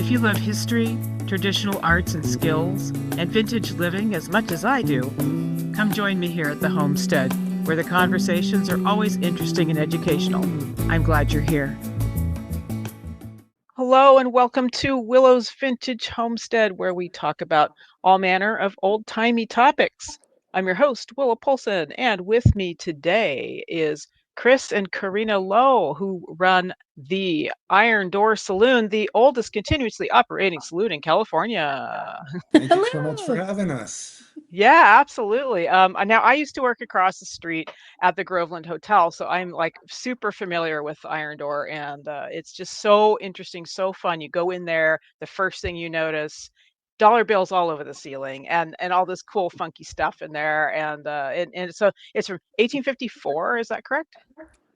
If you love history, traditional arts and skills, and vintage living as much as I do, come join me here at the Homestead, where the conversations are always interesting and educational. I'm glad you're here. Hello, and welcome to Willow's Vintage Homestead, where we talk about all manner of old-timey topics. I'm your host, Willow Polson, and with me today is Chris and Corinna Loh, who run the Iron Door Saloon, the oldest continuously operating saloon in California. Thank you so much for having us. Yeah, absolutely. Now I used to work across the street at the Groveland Hotel, so I'm like super familiar with Iron Door, and it's just so interesting, so fun. You go in there, the first thing you notice, dollar bills all over the ceiling, and all this cool, funky stuff in there, and so it's from 1854. Is that correct?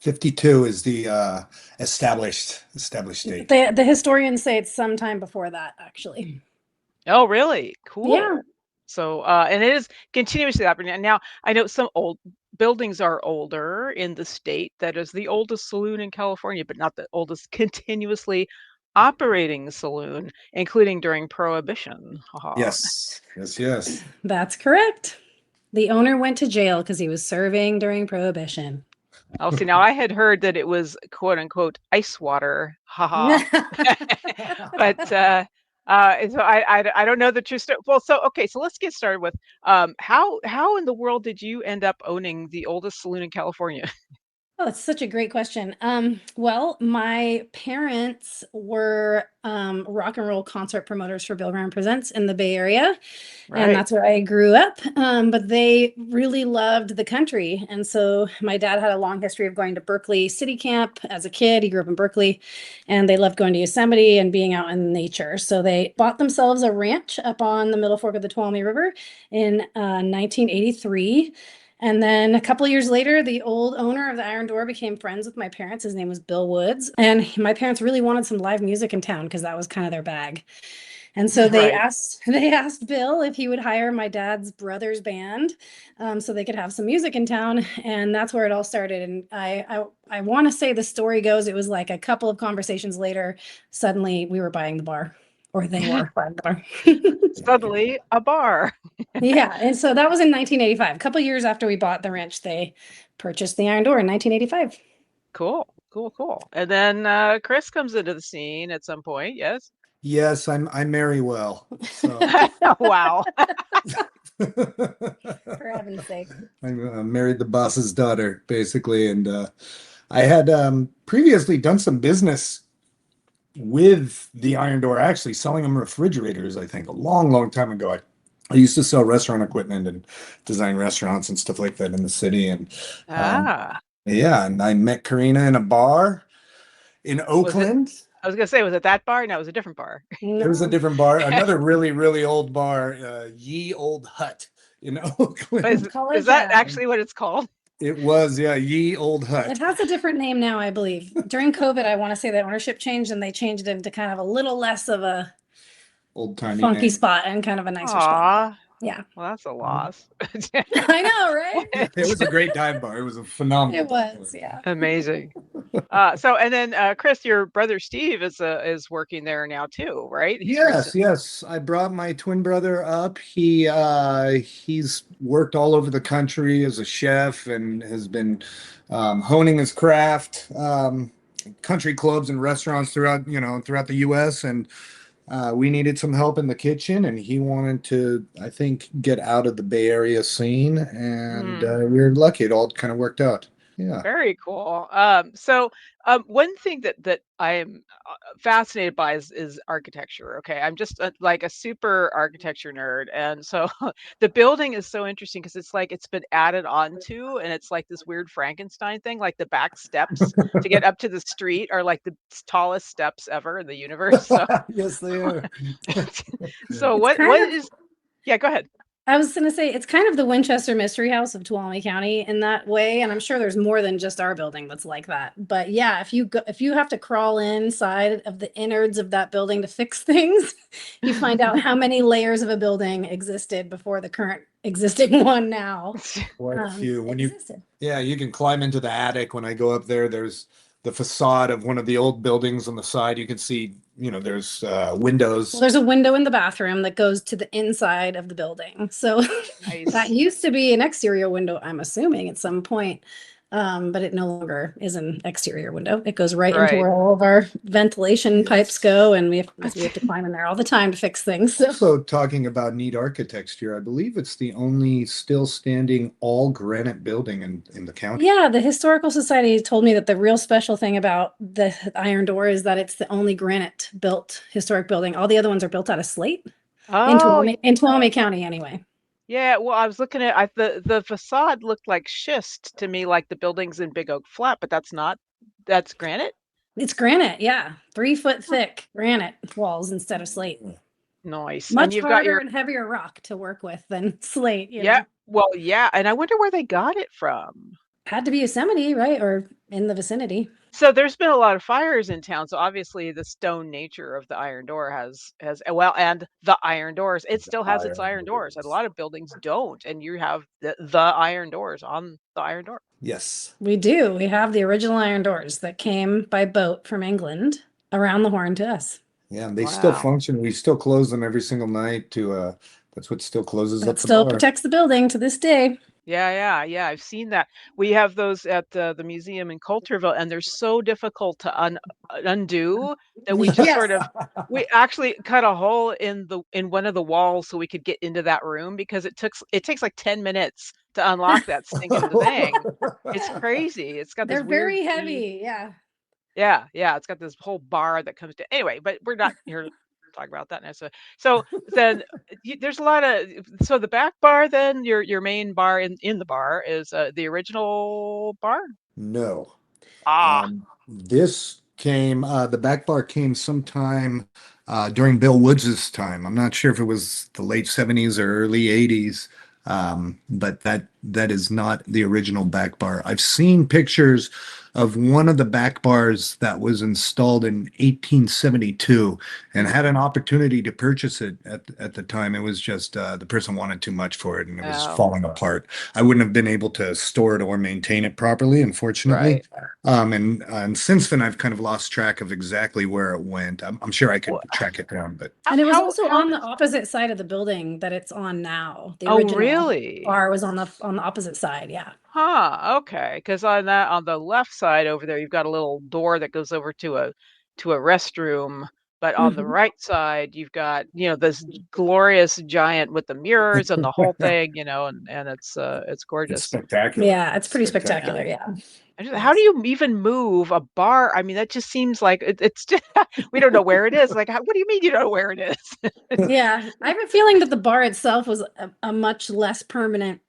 52 is the established date. The historians say it's sometime before that, actually. Oh, really? Cool. Yeah. So, and it is continuously operating. And now I know some old buildings are older in the state that is the oldest saloon in California, but not the oldest continuously operating saloon, including during Prohibition. Yes. That's correct. The owner went to jail because he was serving during Prohibition. Oh, see, now I had heard that it was quote unquote ice water. But so I don't know the true story. Well, so okay, so let's get started with how in the world did you end up owning the oldest saloon in California? Oh, it's such a great question. Well, my parents were rock and roll concert promoters for Bill Graham Presents in the Bay Area, and that's where I grew up. But they really loved the country, and so my dad had a long history of going to Berkeley City Camp as a kid. He grew up in Berkeley, and they loved going to Yosemite and being out in nature. So they bought themselves a ranch up on the Middle Fork of the Tuolumne River in 1983. And then a couple of years later, the old owner of the Iron Door became friends with my parents. His name was Bill Woods. And my parents really wanted some live music in town because that was kind of their bag. And so they asked Bill if he would hire my dad's brother's band so they could have some music in town. And that's where it all started. And I want to say the story goes, it was like a couple of conversations later, suddenly we were buying the bar. Or they were buying the bar. Suddenly a bar. Yeah, and so that was in 1985. A couple of years after we bought the ranch, they purchased the Iron Door in 1985. Cool. And then Chris comes into the scene at some point. Yes. Yes, I marry well. So. Wow. For heaven's sake. I married the boss's daughter, basically, and I had previously done some business with the Iron Door, actually selling them refrigerators, I think, a long time ago. I used to sell restaurant equipment and design restaurants and stuff like that in the city. And and I met Corinna in a bar in Oakland. I was going to say, was it that bar? No, it was a different bar. It was a different bar. Another really old bar, Ye Old Hut in Oakland. Is that actually what it's called? It was, yeah, Ye Old Hut. It has a different name now, I believe. During COVID, I want to say that ownership changed and they changed it into kind of a little less of a old-timey funky spot and kind of a nicer spot. Yeah. Well, that's a loss. I know, right? It was a great dive bar. It was a phenomenal. It was, yeah. Amazing. And then Chris, your brother Steve is working there now too, right? Yes. I brought my twin brother up. He's worked all over the country as a chef and has been honing his craft, country clubs and restaurants throughout the U.S. and we needed some help in the kitchen, and he wanted to, I think, get out of the Bay Area scene, and we were lucky. It all kind of worked out. Yeah. Very cool. So one thing that I am fascinated by is architecture. Okay, I'm just like a super architecture nerd, and so the building is so interesting because it's like it's been added onto, and it's like this weird Frankenstein thing. Like the back steps to get up to the street are like the tallest steps ever in the universe. So. Yes, they are. So what is? Yeah, go ahead. I was going to say, it's kind of the Winchester Mystery House of Tuolumne County in that way. And I'm sure there's more than just our building that's like that. But yeah, if you have to crawl inside of the innards of that building to fix things, you find out how many layers of a building existed before the current existing one now. Quite a few. You can climb into the attic. When I go up there, there's the facade of one of the old buildings on the side. You can see, there's Well, windows. there's a window in the bathroom that goes to the inside of the building. So that Nice. used to be an exterior window, I'm assuming, at some point. But it no longer is an exterior window. It goes right into Right. where all of our ventilation pipes Yes. go, and we have to climb in there all the time to fix things. So Also, talking about neat architecture, I believe it's the only still standing all granite building in the county. yeah, the Historical Society told me that the real special thing about the Iron Door is that it's the only granite built historic building. All the other ones are built out of slate Oh, In Tuolumne County anyway. yeah. Well, I was looking at the facade looked like schist to me, like the buildings in Big Oak Flat, but that's granite. It's granite, yeah. 3 foot thick granite walls instead of slate. Nice. And Much you've got harder your and heavier rock to work with than slate, yeah. Well, yeah. And I wonder where they got it from. Had to be Yosemite, right? Or in the vicinity. So there's been a lot of fires in town. So obviously the stone nature of the Iron Door has well, and the Iron Doors, it still has its Iron Doors, and a lot of buildings don't. And you have the Iron Doors on the Iron Door. Yes. We do. We have the original Iron Doors that came by boat from England around the Horn to us. Yeah, and they still Wow. function. We still close them every single night that's what still closes That up the still bar. protects the building to this day. Yeah. I've seen that. We have those at the museum in Coulterville, and they're so difficult to undo that we just Yes. sort of we actually cut a hole in one of the walls so we could get into that room because it takes like 10 minutes to unlock that stinking thing. It's crazy. It's got this They're weird very key. heavy. Yeah. Yeah, it's got this whole bar that comes to anyway, but we're not here to talk about that necessarily. So then there's a lot of so the back bar then your main bar in the bar is the original bar. No. Ah, The back bar came sometime during Bill Woods's time. I'm not sure if it was the late 70s or early 80s, but that is not the original back bar. I've seen pictures of one of the back bars that was installed in 1872 and had an opportunity to purchase it at the time. It was just the person wanted too much for it and it was oh, falling apart. I wouldn't have been able to store it or maintain it properly, unfortunately. right. And since then, I've kind of lost track of exactly where it went. I'm sure I could Wha- track it down, but And it was also how on the does opposite side of the building that it's on now. The oh original really? bar was on the opposite side. Yeah. Huh, okay. Because on the left side over there, you've got a little door that goes over to a restroom. But on the Mhm. right side, you've got, this glorious giant with the mirrors and the whole thing, and it's it's gorgeous. spectacular. Yeah, it's pretty Spectacular. spectacular. Yeah. How do Yes. you even move a bar? I mean, that just seems like it's just, we don't know where it is. Like, what do you mean you don't know where it is? Yeah. I have a feeling that the bar itself was a much less permanent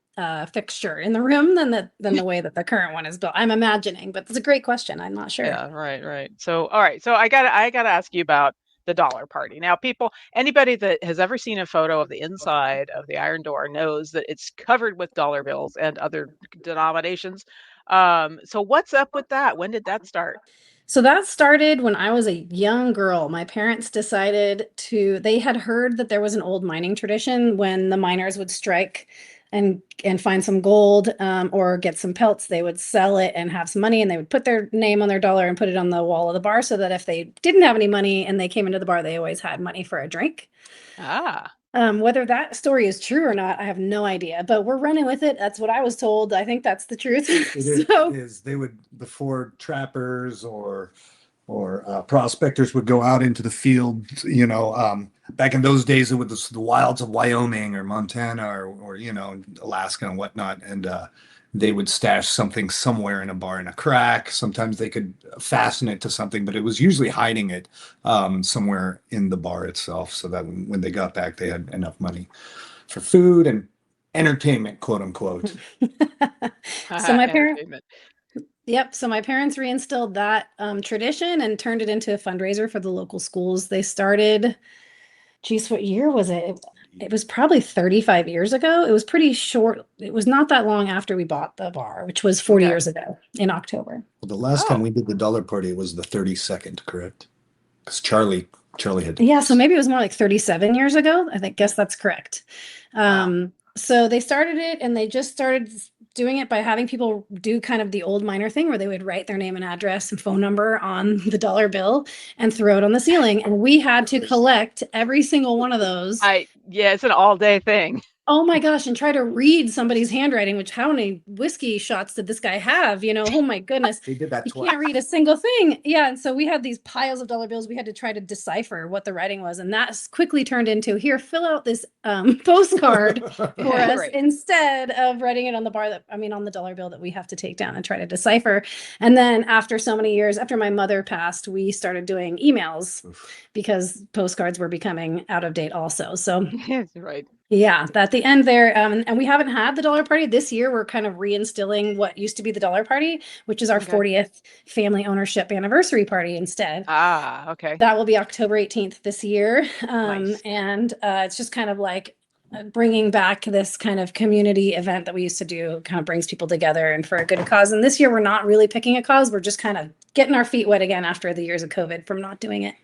fixture in the room than the way that the current one is built. I'm imagining, but it's a great question. I'm not sure. Yeah, right. So, all right. So I gotta ask you about the dollar party. Now, anybody that has ever seen a photo of the inside of the Iron Door knows that it's covered with dollar bills and other denominations. So what's up with that? When did that start? So that started when I was a young girl. My parents decided they had heard that there was an old mining tradition when the miners would strike and find some gold or get some pelts, they would sell it and have some money and they would put their name on their dollar and put it on the wall of the bar so that if they didn't have any money and they came into the bar, they always had money for a drink. Ah, Whether that story is true or not, I have no idea, but we're running with it. That's what I was told. I think that's the truth. So They would, before trappers or prospectors would go out into the field, back in those days, it was the wilds of Wyoming or Montana or Alaska and whatnot. And they would stash something somewhere in a bar in a crack. Sometimes they could fasten it to something, but it was usually hiding it somewhere in the bar itself so that when they got back, they had enough money for food and entertainment, quote unquote. so my parents entertainment. Yep. So my parents reinstilled that tradition and turned it into a fundraiser for the local schools. They started, geez, what year was it? It was probably 35 years ago. It was pretty short. It was not that long after we bought the bar, which was 40 Okay. years ago in October. Well, the last Oh. time we did the dollar party, it was the 32nd, correct? Because Charlie had. Yeah, so maybe it was more like 37 years ago. Guess that's correct. Wow. So they started it and they just started doing it by having people do kind of the old miner thing where they would write their name and address and phone number on the dollar bill and throw it on the ceiling. And we had to collect every single one of those. Yeah, it's an all day thing. Oh my gosh, and try to read somebody's handwriting, which how many whiskey shots did this guy have? Oh my goodness. He did that You twice. can't read a single thing. Yeah. And so we had these piles of dollar bills. We had to try to decipher what the writing was. And that quickly turned into, here, fill out this postcard for us Right. instead of writing it on on the dollar bill that we have to take down and try to decipher. And then after so many years, after my mother passed, we started doing emails because postcards were becoming out of date also. So Right. yeah, at the end there, and we haven't had the dollar party this year. We're kind of reinstilling what used to be the dollar party, which is our Okay. 40th family ownership anniversary party instead. Okay. That will be October 18th this year. Nice. And it's just kind of like bringing back this kind of community event that we used to do, kind of brings people together and for a good cause. And this year we're not really picking a cause. We're just kind of getting our feet wet again after the years of COVID from not doing it.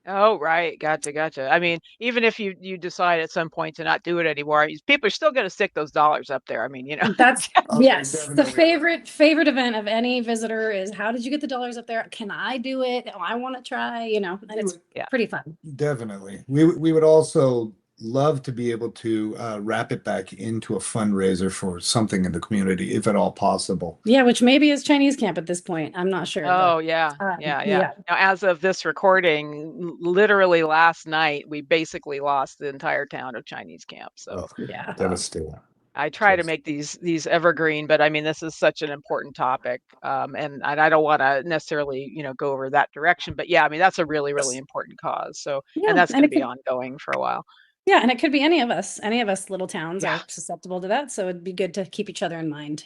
Oh, right. Gotcha. I mean, even if you decide at some point to not do it anymore, people are still going to stick those dollars up there. I mean, That's Oh, yes. The definitely. favorite event of any visitor is, how did you get the dollars up there? Can I do it? Oh, I want to try, and it's Yeah. pretty fun. Definitely. We would also love to be able to wrap it back into a fundraiser for something in the community, if at all possible. Yeah, which maybe is Chinese camp at this point. I'm not sure. Oh, yeah. Yeah. Now, as of this recording, literally last night, we basically lost the entire town of Chinese camp. So Oh, Yeah. devastating. I try to make these evergreen, but I mean, this is such an important topic, and I don't want to necessarily go over that direction. But yeah, I mean, that's a really, really important cause. So, Yeah, and that's and going to it be could ongoing for a while. yeah, and it could be any of us. Any of us little towns Yeah. are susceptible to that, so it'd be good to keep each other in mind.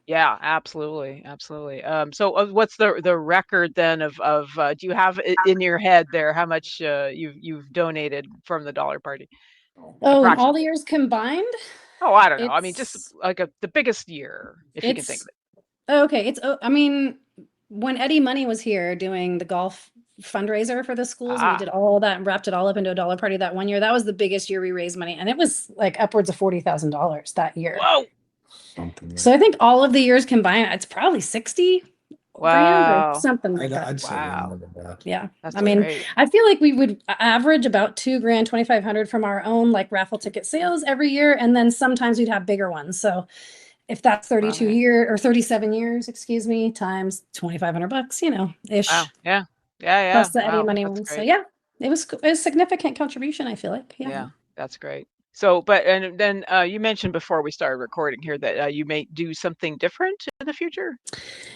Yeah, absolutely. So what's the record then do you have it in your head there how much you've donated from the dollar party Oh, in all the approximately? years combined, Oh, I don't know. I mean, just it's like the biggest year, if you can think it's of it. okay. I mean, when Eddie Money was here doing the golf fundraiser for the schools, and we Ah, did all that and wrapped it all up into a dollar party that one year, that was the biggest year we raised money. And it was like upwards of $40,000 that year. whoa, Something So I think all of the years combined, it's probably 60 grand or wow, something like that. I'd say wow, more than that. Yeah. that's I mean, great. I feel like we would average about 2 grand, 2,500 from our own like raffle ticket sales every year. And then sometimes we'd have bigger ones. So if that's 32 Right. year or 37 years, excuse me, times $2,500, ish. Wow. Yeah. Plus the Eddie Wow, Money that's one. So great. yeah, it was a significant contribution, I feel like. Yeah. Yeah, that's great. So, but and then you mentioned before we started recording here that you may do something different in the future.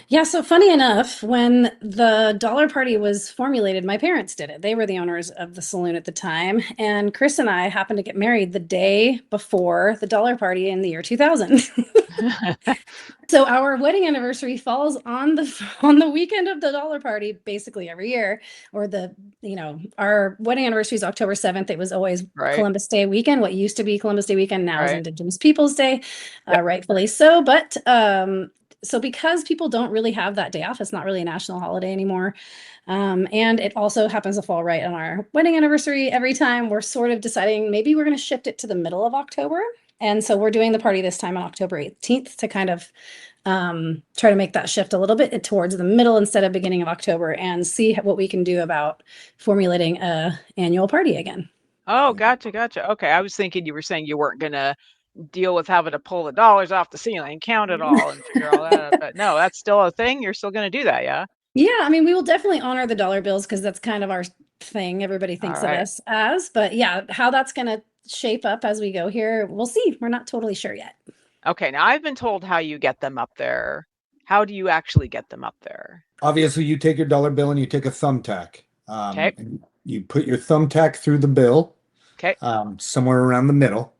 Yeah, so funny enough, when the dollar party was formulated, my parents did it. They were the owners of the saloon at the time, and Chris and I happened to get married the day before the dollar party in the year 2000. So our wedding anniversary falls on the weekend of the dollar party basically every year, or our wedding anniversary is October 7th. It was always Right, Columbus Day weekend. What used to be Columbus Day weekend now is right. Indigenous Peoples Day, Yep. rightfully so. But so because people don't really have that day off, it's not really a national holiday anymore. And it also happens to fall right on our wedding anniversary every time. We're sort of deciding maybe we're going to shift it to the middle of October. And so we're doing the party this time on October 18th to kind of try to make that shift a little bit towards the middle instead of beginning of October, and see what we can do about formulating a annual party again. Oh, gotcha. Okay, I was thinking you were saying you weren't gonna deal with having to pull the dollars off the ceiling, count it all, and figure all that out. But no, that's still a thing. You're still gonna do that, yeah? Yeah, I mean, we will definitely honor the dollar bills because that's kind of our thing. Everybody All thinks of right. us as, but yeah, how that's going to shape up as we go here, we'll see. We're not totally sure yet. Okay, now I've been told how you get them up there. How do you actually get them up there? Obviously, you take your dollar bill and you take a thumbtack. Okay. And you put your thumbtack through the bill, Okay. somewhere around the middle.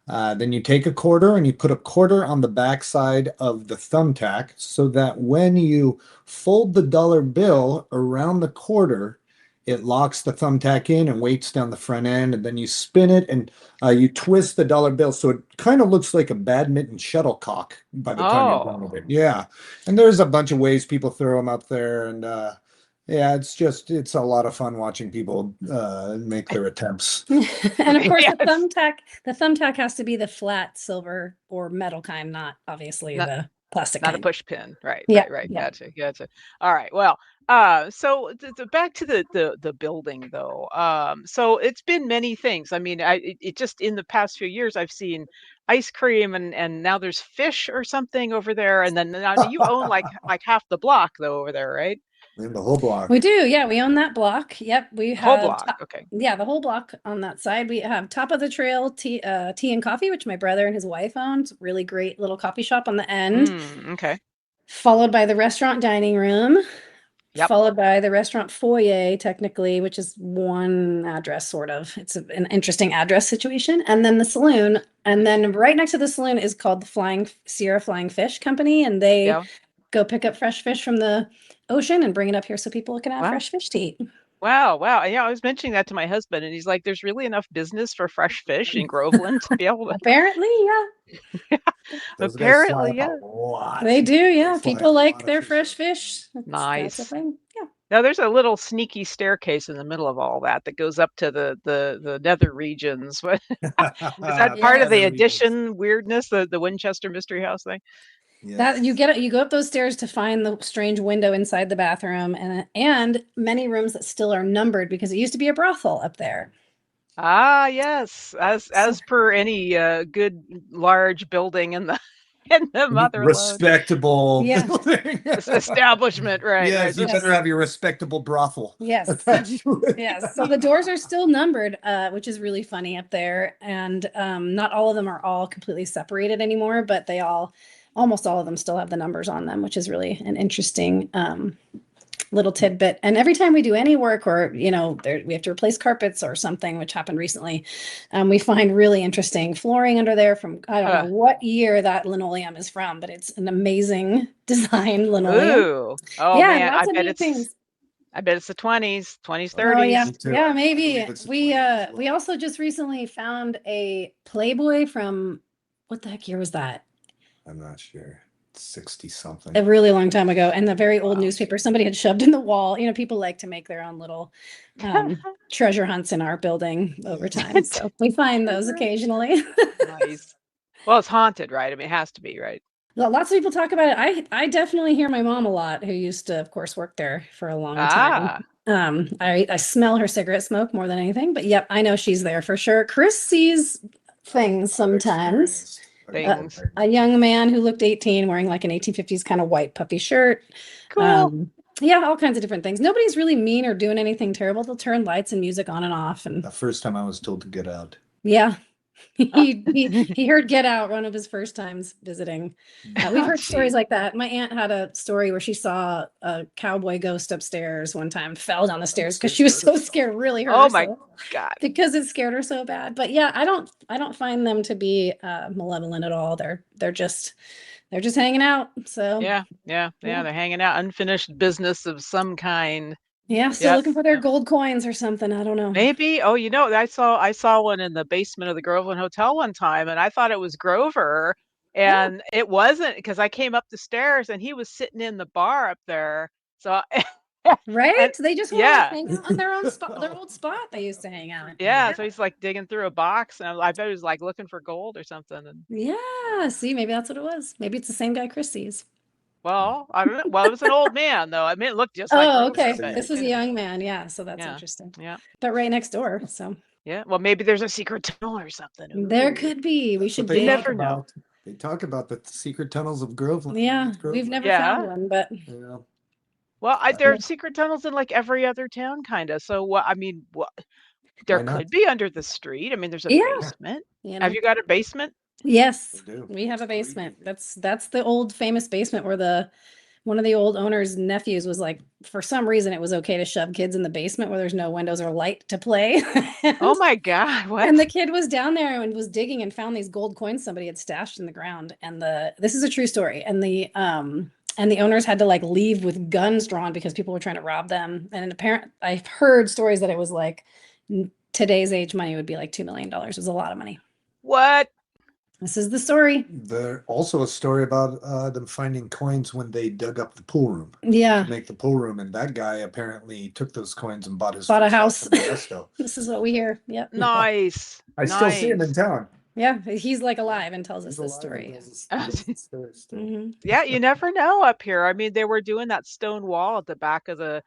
Then you take a quarter and you put a quarter on the backside of the thumbtack so that when you fold the dollar bill around the quarter, it locks the thumbtack in and weights down the front end. And then you spin it and you twist the dollar bill so it kind of looks like a badminton shuttlecock by the time you're done with Oh, it. Yeah. And there's a bunch of ways people throw them up there. And Yeah, it's a lot of fun watching people make their attempts. And of course, Yes. the thumbtack has to be the flat silver or metal kind, not obviously Not the plastic not a kind. push pin. Right, Yeah, right, right. yeah. Gotcha. All right. Well, so back to the building though. So it's been many things. I mean, it just in the past few years I've seen ice cream and now there's fish or something over there. And then now you own like half the block though over there, right? In the whole block. We do. Yeah, we own that block. Yep, we Whole have block. Okay. yeah, the whole block on that side. We have top of the trail tea and coffee, which my brother and his wife owns. Really great little coffee shop on the end. Okay. Followed by the restaurant dining room, Yep. followed by the restaurant foyer, technically, which is one address, sort of. It's an interesting address situation. And then the saloon. And then right next to the saloon is called the Sierra Flying Fish Company. And they Yeah. go pick up fresh fish from the ocean and bring it up here so people can have Wow. fresh fish to eat. Wow. Yeah, I was mentioning that to my husband, and he's like, "There's really enough business for fresh fish in Groveland to be able to." Apparently, yeah. Those guys fly Apparently, a yeah. lot. They do, yeah. fly People a like lot of their fish. fresh fish. That's a Nice. thing. Yeah. Now there's a little sneaky staircase in the middle of all that that goes up to the nether regions. What is that part of the Yes. addition weirdness? The Winchester Mystery House thing? That you Yes. get it, you go up those stairs to find the strange window inside the bathroom and many rooms that still are numbered because it used to be a brothel up there. Ah, yes. So, As per any good large building in the in the mother lode Respectable yeah. building. establishment, right? Right. Yes, you So, Yes. better have your respectable brothel Yes. attached to it. Yes. So the doors are still numbered, which is really funny up there. And not all of them are all completely separated anymore, but almost all of them still have the numbers on them, which is really an interesting little tidbit. And every time we do any work or, we have to replace carpets or something, which happened recently, we find really interesting flooring under there from, I don't know what year that linoleum is from, but it's an amazing design linoleum. ooh. Oh Yeah, and man, lots of neat things. I bet it's the 20s, Oh 30s. yeah, Me too. yeah, I maybe. believe it's We 20 as well. we also just recently found a Playboy from what the heck year was that? I'm not sure. 60 something. A really long time ago, and a very old Wow. newspaper somebody had shoved in the wall. People like to make their own little treasure hunts in our building over time, so we find those occasionally. Nice. Well, it's haunted, right? I mean, it has to be, right? Lots of people talk about it. I definitely hear my mom a lot, who used to, of course, work there for a long time. I smell her cigarette smoke more than anything, but yep, I know she's there for sure. Chris sees things sometimes. Things. A young man who looked 18 wearing like an 1850s kind of white puffy shirt. Cool. Yeah, all kinds of different things. Nobody's really mean or doing anything terrible. They'll turn lights and music on and off. And The first time I was told to get out. yeah, he heard Get Out one of his first times visiting. We've heard stories like that. My aunt had a story where she saw a cowboy ghost upstairs one time, fell down the stairs because she was so scared, really hurt Oh my herself God. because it scared her so bad. But yeah, I don't find them to be malevolent at all. They're just hanging out. So Yeah. They're hanging out, unfinished business of some kind. yeah, still Yep. looking for their gold coins or something. I don't know. Maybe. Oh, I saw one in the basement of the Groveland Hotel one time, and I thought it was Grover, and it wasn't because I came up the stairs and he was sitting in the bar up there. So, Right? and They just want to yeah, hang out on their own spot, their old spot they used to hang out. yeah. So he's like digging through a box, and I bet he was like looking for gold or something. And Yeah, see, maybe that's what it was. Maybe it's the same guy Chris sees. well, I don't know. Well, it was an old man though. I mean, it looked just like Oh, Grover, okay. but This was a young man. Yeah, so that's yeah, interesting. yeah, But right next door, so yeah. Well, maybe there's a secret tunnel or something. there Ooh. could be. We That's should what they You dig. never know. about. They talk about the secret tunnels of Groveland. Yeah, Groveland. we've never Yeah. found one, but Yeah. Well, there are Yeah. secret tunnels in like every other town, kind of. So what? I mean, what? There Why not? could be under the street. I mean, there's a Yeah. basement. you Have know. you got a basement? Yes, They do. we have a It's basement. creepy. That's the old famous basement where one of the old owner's nephews was like, for some reason, it was okay to shove kids in the basement where there's no windows or light to play. Oh my God, what? And the kid was down there and was digging and found these gold coins somebody had stashed in the ground. And this is a true story. And the owners had to like leave with guns drawn because people were trying to rob them. And I've heard stories that it was like today's age money would be like $2 million. It was a lot of money. What? This is the story. There's also a story about them finding coins when they dug up the pool room Yeah. to make the pool room, and that guy apparently took those coins and bought his Bought a first house. in Modesto. This is what we hear. Yep. Nice. I still see him in town. Yeah, he's like alive and tells us He's this alive and story. tells us- tells the story still. Mhm. Yeah, you never know up here. I mean, they were doing that stone wall at the back of the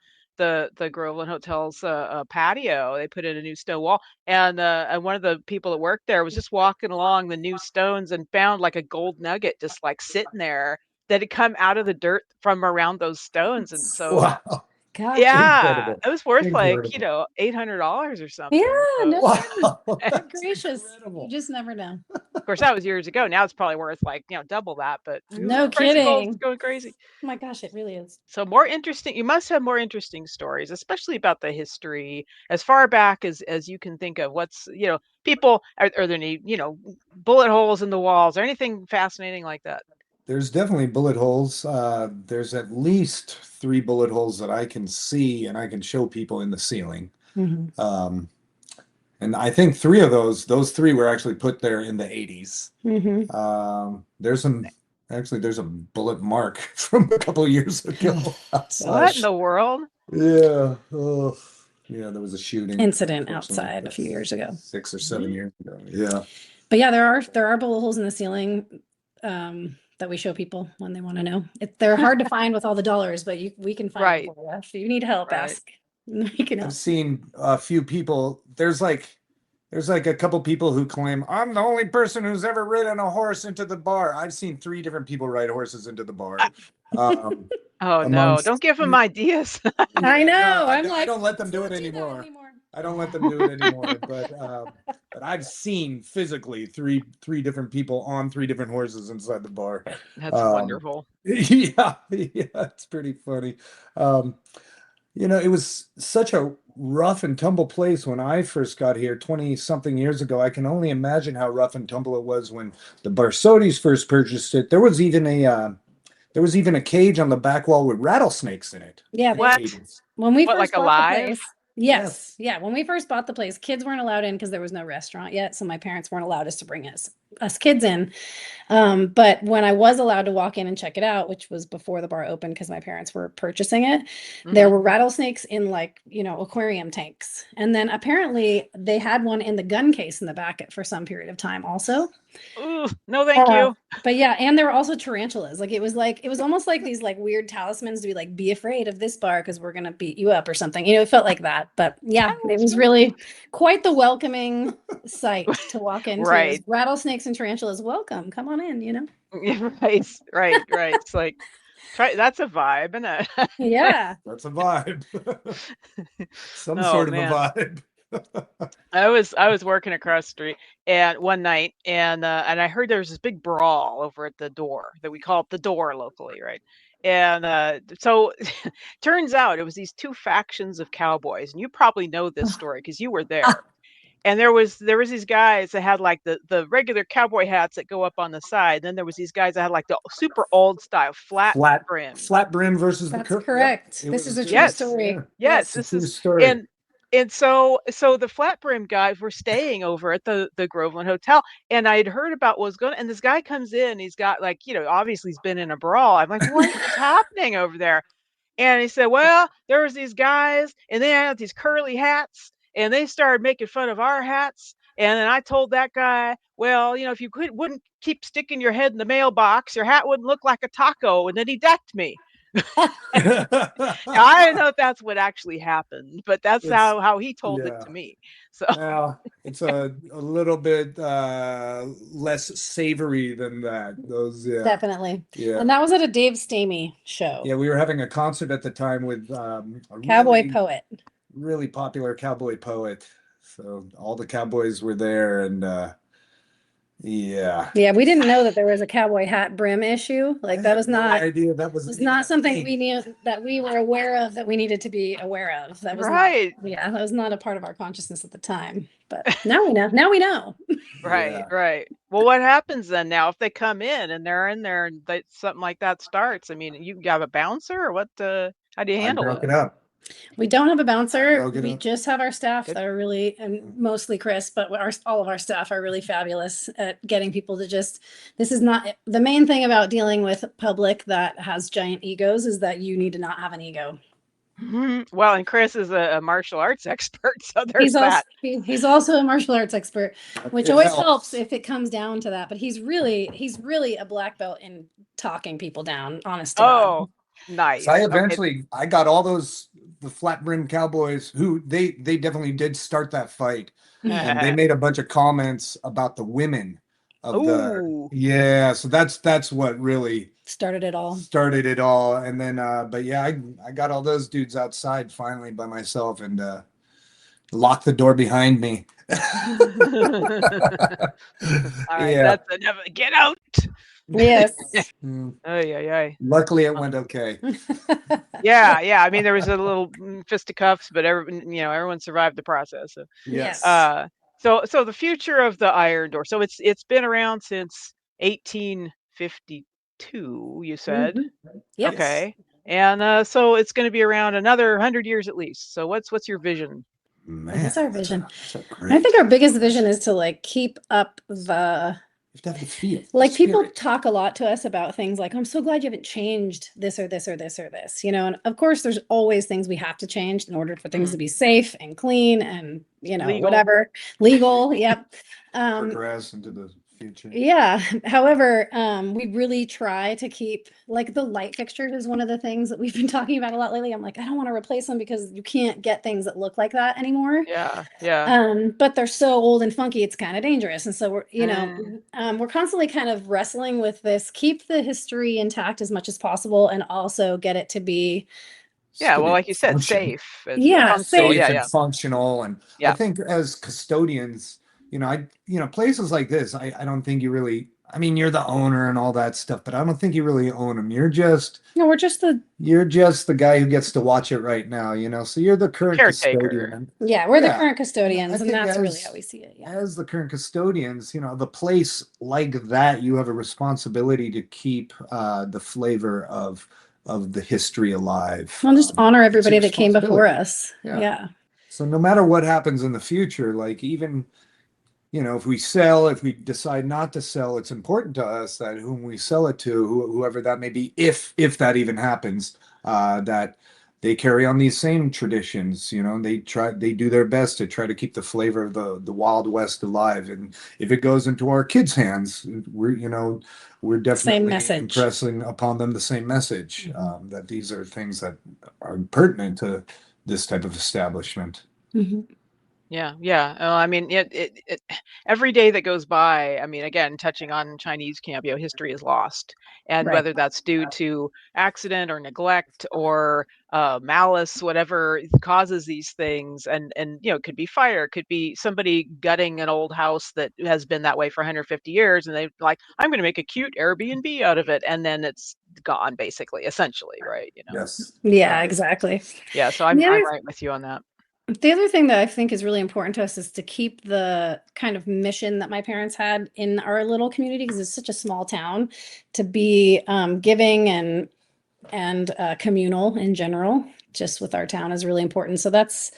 Groveland Hotel's patio. They put in a new stone wall, and one of the people that worked there was just walking along the new stones and found like a gold nugget just like sitting there that had come out of the dirt from around those stones. And so, Wow. Gosh. yeah, Incredible. it was worth like, Incredible. $800 or Yeah, something. So, no Wow. Good That's gracious. incredible. You just never know. of course, that was years ago. Now it's probably worth like, double that, but No the price of gold's kidding. going crazy. Oh my gosh, it really is. So more interesting, you must have more interesting stories, especially about the history as far back as you can think of. What's, people, are there any, bullet holes in the walls or anything fascinating like that? There's definitely bullet holes. There's at least 3 bullet holes that I can see and I can show people in the ceiling. Mhm. And I think 3 of those 3 were actually put there in the 80s. Mhm. There's a bullet mark from a couple of years ago outside. What in the world? Yeah. Oh, yeah, there was a shooting Incident unfortunately, outside a few years ago. 6 or 7 years ago. Yeah. But yeah, there are bullet holes in the ceiling that we show people when they want to know. They're hard to find with all the dollars, but we can find Right. them for you. If you need help, Right. ask. We can help. I've seen a few people. There's like a couple people who claim I'm the only person who's ever ridden a horse into the bar. I've seen 3 different people ride horses into the bar. Oh no, amongst- don't give them ideas. I know. No, I'm I like, don't let them do it "Don't that anymore. I don't let them do it anymore. But I've seen physically three different people on 3 different horses inside the bar. That's wonderful. Yeah, it's pretty funny. It was such a rough and tumble place when I first got here 20 something years ago. I can only imagine how rough and tumble it was when the Barsodis first purchased it. There was even a cage on the back wall with rattlesnakes in it. Yeah, What? when we What, first like bought alive? the place. Yes. Yeah. When we first bought the place, kids weren't allowed in because there was no restaurant yet. So my parents weren't allowed us to bring us kids in. But when I was allowed to walk in and check it out, which was before the bar opened because my parents were purchasing it, there Mhm. were rattlesnakes in aquarium tanks. And then apparently they had one in the gun case in the back for some period of time also. Ooh, no, thank you. But yeah, and there were also tarantulas. It was almost like these weird talismans to be like, be afraid of this bar because we're gonna beat you up or something. It felt like that. But yeah, it was really quite the welcoming sight to walk into. Right. Rattlesnakes and tarantulas, welcome. Come on in, Right. It's like, that's a vibe, isn't it? Yeah. That's a vibe. Some Oh, sort of man. a vibe. I was working across the street and one night and I heard there was this big brawl over at the door that we call it the door locally, right? And so turns out it was these 2 factions of cowboys, and you probably know this story because you were there. And there was these guys that had like the regular cowboy hats that go up on the side. Then there was these guys that had like the super old style flat brim. Flat brim versus That's the curve. correct. Yep, This is a true Yes. story. Yes, It's this a true is story. and so the flat brim guys were staying over at the Groveland Hotel, and I'd heard about what was going. And this guy comes in, he's got like obviously he's been in a brawl. I'm like, what is happening over there? And he said, well, there was these guys, and they had these curly hats, and they started making fun of our hats. And then I told that guy, well, if you wouldn't keep sticking your head in the mailbox, your hat wouldn't look like a taco. And then he decked me. Now, I don't know if that's what actually happened, but that's how he told it to me. So Now it's a little bit less savory than that. Those, yeah. Definitely. Yeah. And that was at a Dave Stamey show. Yeah, we were having a concert at the time with a Cowboy poet. really popular cowboy poet. So all the cowboys were there, and yeah. Yeah, we didn't know that there was a cowboy hat brim issue. I That was had no not idea that was not something thing. we knew that we were aware of that we needed to be aware of. That was right, that was not a part of our consciousness at the time. But now we know. Now we know. right, Yeah. right. Well, what happens then now if they come in and they're in there and something like that starts? I mean, you have a bouncer or what? How do you I handle broke it? it up. We don't have a bouncer. Go get We a- just have our staff Good. that are really, and mostly Chris, but all of our staff are really fabulous at getting people to just, this is not, the main thing about dealing with public that has giant egos is that you need to not have an ego. Well, and Chris is a martial arts expert, so there's He's also, that. he's also a martial arts expert, which It always helps. helps if it comes down to that. But he's really a black belt in talking people down, honest to God. Oh, nice. So I Okay. eventually I got all those the flat brim cowboys who they definitely did start that fight, and they made a bunch of comments about the women of the Ooh. yeah. So that's what really Started it all. and then but yeah, I got all those dudes outside finally by myself and locked the door behind me. All right, Yeah. that's enough. Get out. Yes. Mm. Oh, yeah. Luckily it went okay. Yeah. I mean, there was a little fisticuffs, but everyone survived the process. So, Yes. so the future of the Iron Door. So it's been around since 1852. You said. Yep. Okay. And so it's going to be around another 100 years at least. So what's your vision? Man, That's our vision. that's a I think great. our biggest vision is to like keep up the You have to have the feel, like the people spirit. talk a lot to us about things like, I'm so glad you haven't changed this or this or this or this, and of course there's always things we have to change in order for things to be safe and clean and Legal. whatever legal. Yep. Progress into the future. Yeah. However, we really try to keep like the light fixtures is one of the things that we've been talking about a lot lately. I'm like, I don't want to replace them because you can't get things that look like that anymore. Yeah. But they're so old and funky, it's kind of dangerous. And so Mm. we're constantly kind of wrestling with this, keep the history intact as much as possible and also get it to be Yeah. Well, Still like you said, function. safe. And Yeah, functional. safe. Safe Yeah. and functional. And I Yeah. think as custodians, places like this, I don't think you really, I mean, you're the owner and all that stuff, but I don't think you really own them. You're just we're just the guy who gets to watch it right now, so you're the current Caretaker. custodian. we're the Yeah. current custodians, I and think that's really as- how we see it. Yeah. As the current custodians, the place like that, you have a responsibility to keep the flavor of the history alive. We'll just honor It's a everybody that came before responsibility. us. Yeah. Yeah. So no matter what happens in the future, like even, if we decide not to sell, it's important to us that whom we sell it to, whoever that may be, if that even happens, that they carry on these same traditions. They do their best to try to keep the flavor of the Wild West alive. And if it goes into our kids' hands, we're definitely message. impressing upon them the same message, that these are things that are pertinent to this type of establishment. Mhm. Yeah. I mean, every day that goes by, I mean, again, touching on Chinese camp, history is lost. And Right. whether that's due to accident or neglect or malice, whatever causes these things, and it could be fire, it could be somebody gutting an old house that has been that way for 150 years, and they like, I'm going to make a cute Airbnb out of it, and then it's gone, basically, essentially, right? Yes. Yeah, exactly. Yeah, so I'm right with you on that. The other thing that I think is really important to us is to keep the kind of mission that my parents had in our little community, because it's such a small town, to be giving and communal in general, just with our town is really important. So that's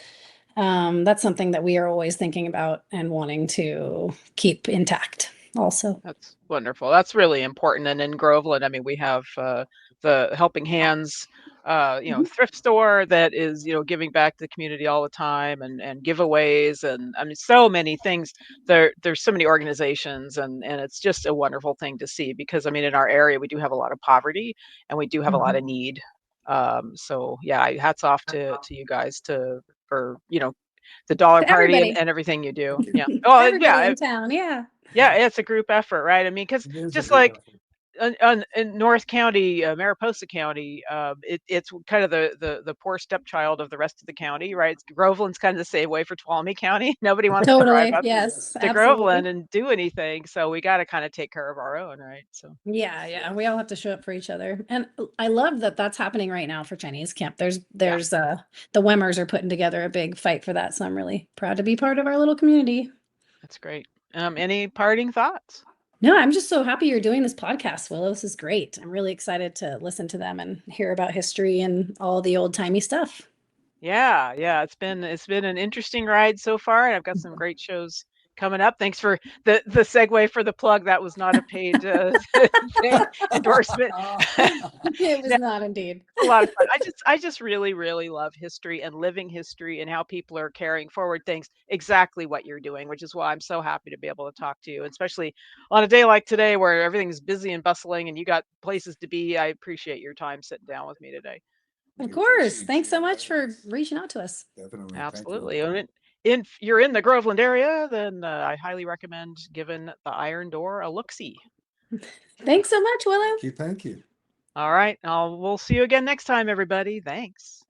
something that we are always thinking about and wanting to keep intact also. That's wonderful. That's really important. And in Groveland, I mean, we have the Helping Hands, thrift store that is, giving back to the community all the time, and giveaways, and I mean, so many things. There's so many organizations, and it's just a wonderful thing to see, because I mean, in our area, we do have a lot of poverty, and we do have a lot of need. So yeah, hats off to you guys for the dollar To party everybody. and everything you do. Yeah. Oh, Everybody yeah. in town. Yeah. Yeah, it's a group effort, right? I mean, because It is a just group like effort. in North County, Mariposa County, it's kind of the poor stepchild of the rest of the county, right? Groveland's kind of the same way for Tuolumne County. Nobody wants to drive Totally. up Yes, to Groveland absolutely. and do anything, so we got to kind of take care of our own, right? So Yeah, we all have to show up for each other. And I love that that's happening right now for Chinese camp. There's the Wemmers are putting together a big fight for that. So I'm really proud to be part of our little community. that's great. Any parting thoughts? No, I'm just so happy you're doing this podcast, Willow. This is great. I'm really excited to listen to them and hear about history and all the old timey stuff. Yeah. It's been an interesting ride so far, and I've got some great shows coming up. Thanks for the segue for the plug. That was not a paid thing endorsement. It was No, not indeed. a lot of fun. I just really, really love history and living history and how people are carrying forward things exactly what you're doing, which is why I'm so happy to be able to talk to you, especially on a day like today where everything's busy and bustling and you got places to be. I appreciate your time sitting down with me today. Of course. Thanks so much for reaching out to us. Definitely. Absolutely. And you're in the Groveland area, then I highly recommend giving the Iron Door a look-see. Thanks so much, Willow. Thank you. All right. We'll see you again next time, everybody. Thanks.